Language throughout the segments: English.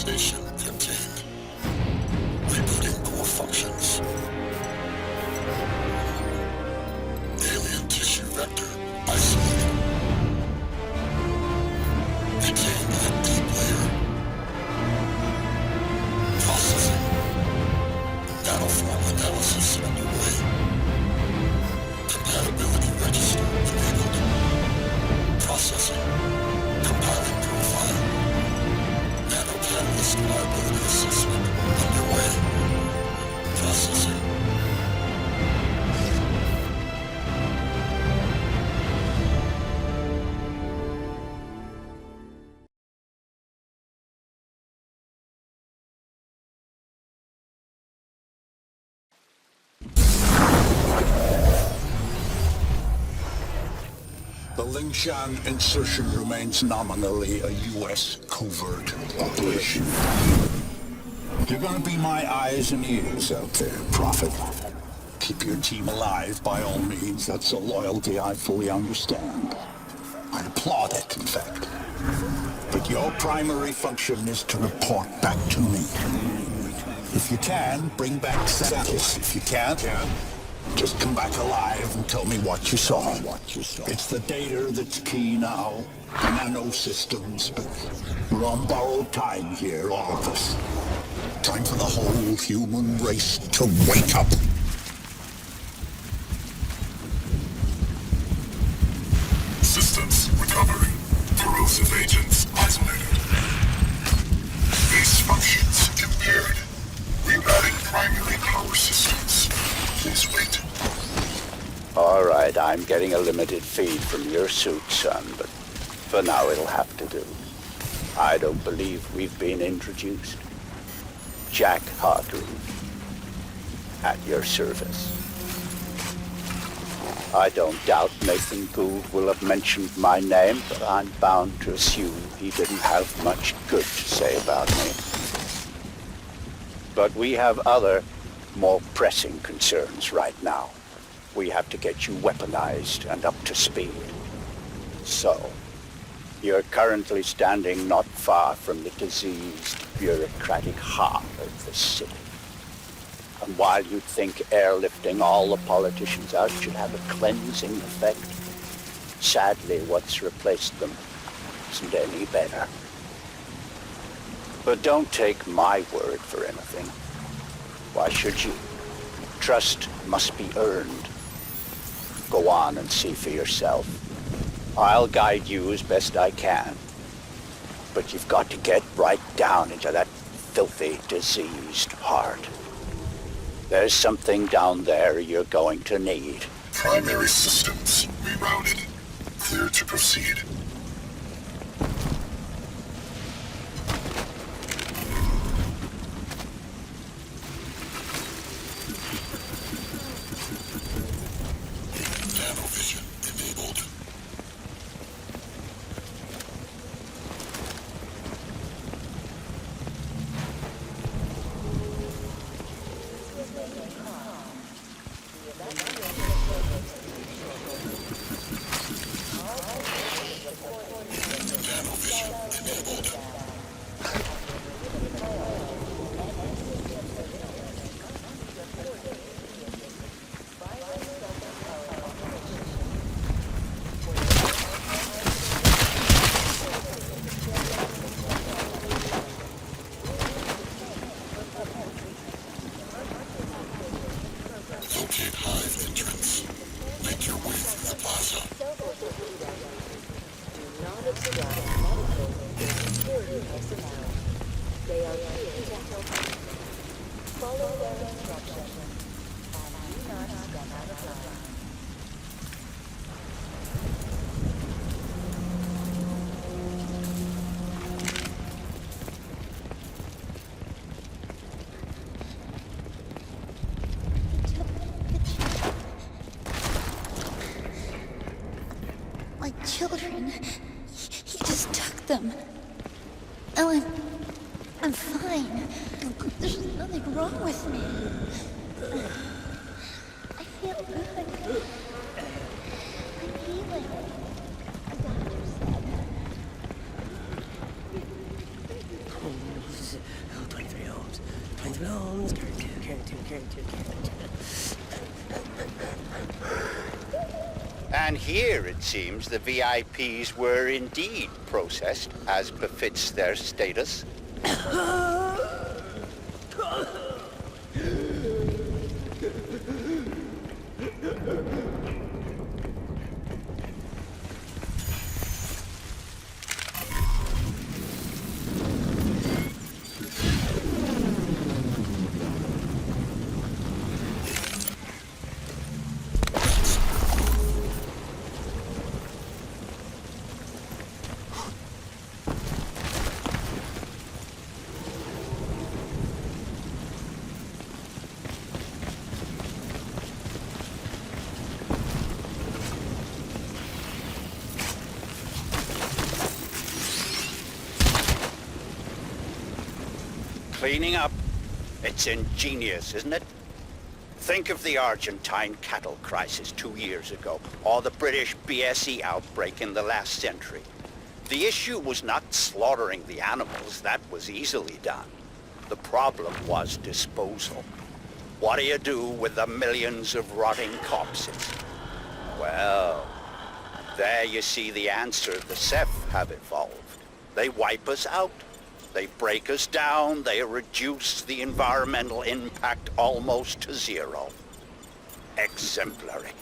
station contained. Rebooting core functions. Alien tissue vector isolated. Retain at deep layer. Processing. Nanoform analysis underway. Compatibility register enabled. Processing. Compiling profile. Nanocatalyst reliability assessment underway. Processing. The Lingshan insertion remains nominally a U.S. covert operation. You're gonna be my eyes and ears out there, Prophet. Keep your team alive by all means. That's a loyalty I fully understand. I applaud it, in fact. But your primary function is to report back to me. If you can, bring back samples. If you can't, just come back alive and tell me what you saw. It's the data that's key now. The nano systems, but we're on borrowed time here, all of us. Time for the whole human race to wake up. Systems recovering. Corrosive agents isolated. Base functions impaired. Rerouting primary power systems. Please wait. All right, I'm getting a limited feed from your suit, son, but for now it'll have to do. I don't believe we've been introduced. Jack Hargreaves, at your service. I don't doubt Nathan Gould will have mentioned my name, but I'm bound to assume he didn't have much good to say about me. But we have other, more pressing concerns right now. We have to get you weaponized and up to speed. So, you're currently standing not far from the diseased, bureaucratic heart of the city. And while you'd think airlifting all the politicians out should have a cleansing effect, sadly what's replaced them isn't any better. But don't take my word for anything. Why should you? Trust must be earned. Go on and see for yourself. I'll guide you as best I can. But you've got to get right down into that filthy, diseased heart. There's something down there you're going to need. Primary systems rerouted. Clear to proceed. Nanovision enabled. Locate hive entrance. Make your way through the plaza. Do not obstruct medical and security personnel. They are here to help you. Follow their instructions and do not step out of line. My children. He just took them. Ellen, I'm fine. There's nothing wrong with me. I feel good. I'm healing. The doctor said. And here, it seems, the VIPs were indeed processed, as befits their status. Cleaning up. It's ingenious, isn't it? Think of the Argentine cattle crisis 2 years ago, or the British BSE outbreak in the last century. The issue was not slaughtering the animals, that was easily done. The problem was disposal. What do you do with the millions of rotting corpses? Well, there you see the answer the Ceph have evolved. They wipe us out. They break us down, they reduce the environmental impact almost to zero. Exemplary.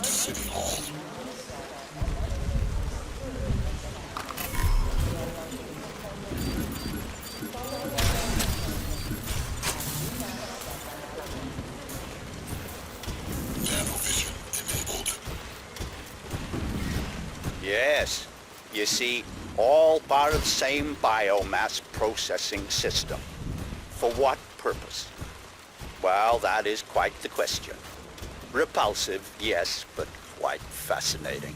City Hall. Nanovision enabled. Yes. You see, all part of the same biomass processing system. For what purpose? Well, that is quite the question. Repulsive, yes, but quite fascinating.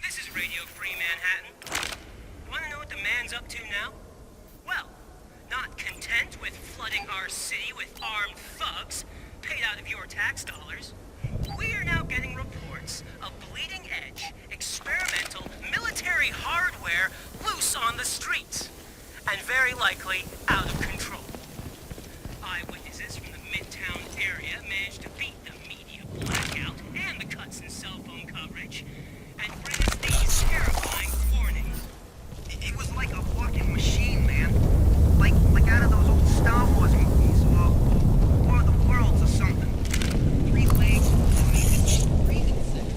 This is Radio Free Manhattan. Want to know what the man's up to now? Well, not content with flooding our city with armed thugs paid out of your tax dollars, we are now getting reports of bleeding-edge, experimental military hardware loose on the streets, and very likely out of control. Eyewitnesses from the Midtown area managed to beat the media blackout and the cuts in cell phone coverage, and bring us these terrifying warnings. It was like a walking machine, man. Like out of those old Star Wars movies, or War of the Worlds or something. 3 legs, breathing sick.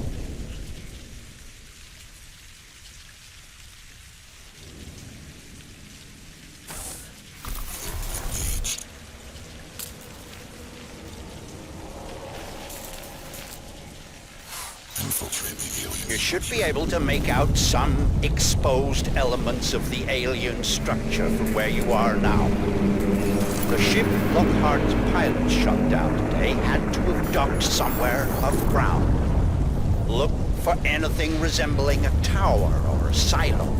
Infiltrate the alien. You should be able to make out some exposed elements of the alien structure from where you are now. The ship Lockhart's pilot shut down today had to have docked somewhere above ground. Look for anything resembling a tower or a silo.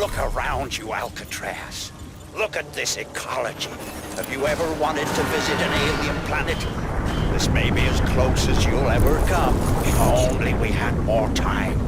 Look around you, Alcatraz. Look at this ecology. Have you ever wanted to visit an alien planet? This may be as close as you'll ever come, if only we had more time.